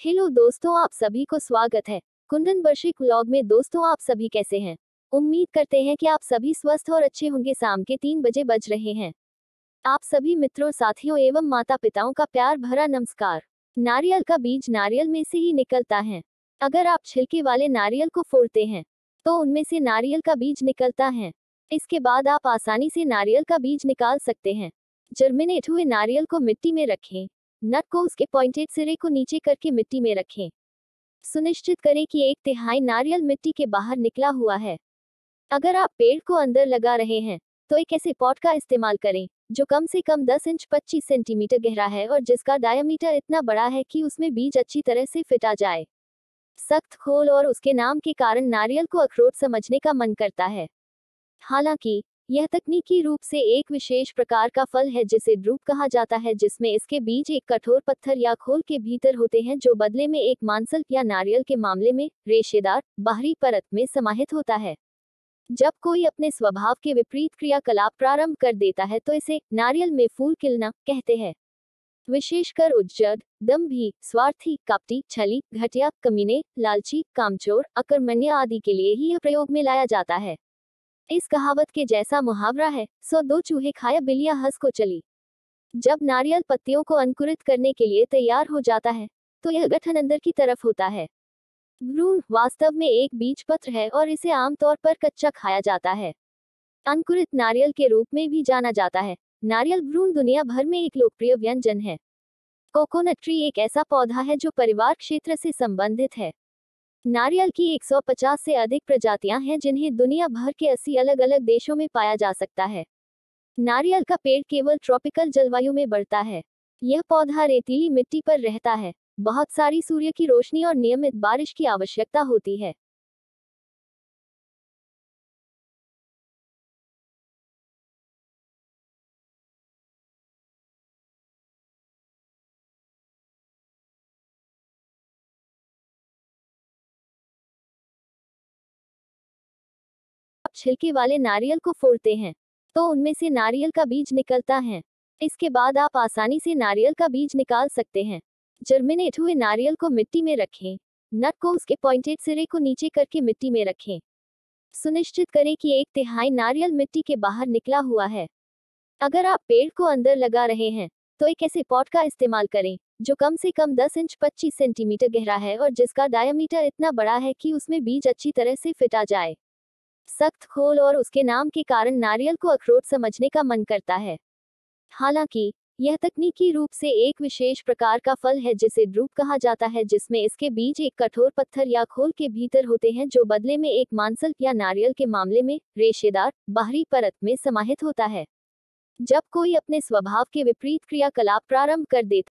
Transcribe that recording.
Hello दोस्तों, आप सभी को स्वागत है कुंदन वार्षिक व्लॉग में। दोस्तों, आप सभी कैसे हैं? उम्मीद करते हैं कि आप सभी स्वस्थ और अच्छे होंगे। शाम के 3 बजे बज रहे हैं। आप सभी मित्रों, साथियों एवं माता पिताओं का प्यार भरा नमस्कार। नारियल का बीज नारियल में से ही निकलता है। अगर आप छिलके वाले नारियल को फोड़ते हैं तो उनमें से नारियल का बीज निकलता है। इसके बाद आप आसानी से नारियल का बीज निकाल सकते हैं। जर्मिनेट हुए नारियल को मिट्टी में रखें। नट को उसके पॉइंटेड सिरे को नीचे करके मिट्टी में रखें। सुनिश्चित करें कि 1/3 नारियल मिट्टी के बाहर निकला हुआ है। अगर आप पेड़ को अंदर लगा रहे हैं तो एक ऐसे पॉट का इस्तेमाल करें जो कम से कम 10 इंच 25 सेंटीमीटर गहरा है और जिसका डायमीटर इतना बड़ा है कि उसमें बीज अच्छी तरह से फिट आ जाए। सख्त खोल और उसके नाम के कारण नारियल को अखरोट समझने का मन करता है। हालांकि यह तकनीकी रूप से एक विशेष प्रकार का फल है जिसे ड्रूप कहा जाता है, जिसमें इसके बीज एक कठोर पत्थर या खोल के भीतर होते हैं जो बदले में एक मांसल या नारियल के मामले में रेशेदार बाहरी परत में समाहित होता है। जब कोई अपने स्वभाव के विपरीत क्रियाकलाप प्रारंभ कर देता है तो इसे नारियल में फूल खिलना कहते हैं। विशेषकर उज्जड, दंभी, स्वार्थी, कपटी, छली, घटिया, कमीने, लालची, कामचोर, अकर्मण्य आदि के लिए ही यह प्रयोग में लाया जाता है। इस कहावत के जैसा मुहावरा है, 102 चूहे खाया बिल्लियां हंस को चली। जब नारियल पत्तियों को अंकुरित करने के लिए तैयार हो जाता है तो यह गठन अंदर की तरफ होता है। भ्रूण वास्तव में एक बीज पत्र है और इसे आमतौर पर कच्चा खाया जाता है। अंकुरित नारियल के रूप में भी जाना जाता है। नारियल भ्रूण दुनिया भर में एक लोकप्रिय व्यंजन है। कोकोनट ट्री एक ऐसा पौधा है जो परिवार क्षेत्र से संबंधित है। नारियल की 150 से अधिक प्रजातियां हैं जिन्हें दुनिया भर के 80 अलग अलग देशों में पाया जा सकता है। नारियल का पेड़ केवल ट्रॉपिकल जलवायु में बढ़ता है। यह पौधा रेतीली मिट्टी पर रहता है। बहुत सारी सूर्य की रोशनी और नियमित बारिश की आवश्यकता होती है। आप छिलके वाले नारियल को फोड़ते हैं तो उनमें से नारियल का बीज निकलता है। इसके बाद आप आसानी से नारियल का बीज निकाल सकते हैं। जर्मिनेट हुए नारियल को मिट्टी में रखें। नट को उसके पॉइंटेड सिरे को नीचे करके मिट्टी में रखें। सुनिश्चित करें कि 1/3 नारियल मिट्टी के बाहर निकला हुआ है। अगर आप पेड़ को अंदर लगा रहे हैं तो एक ऐसे पॉट का इस्तेमाल करें जो कम से कम 10 इंच 25 सेंटीमीटर गहरा है और जिसका डायमीटर इतना बड़ा है कि उसमें बीज अच्छी तरह से फिट आ जाए। सख्त खोल और उसके नाम के कारण नारियल को अखरोट समझने का मन करता है। हालांकि यह तकनीकी रूप से एक विशेष प्रकार का फल है जिसे ड्रूप कहा जाता है, जिसमें इसके बीज एक कठोर पत्थर या खोल के भीतर होते हैं जो बदले में एक मांसल या नारियल के मामले में रेशेदार बाहरी परत में समाहित होता है। जब कोई अपने स्वभाव के विपरीत क्रियाकलाप प्रारंभ कर देता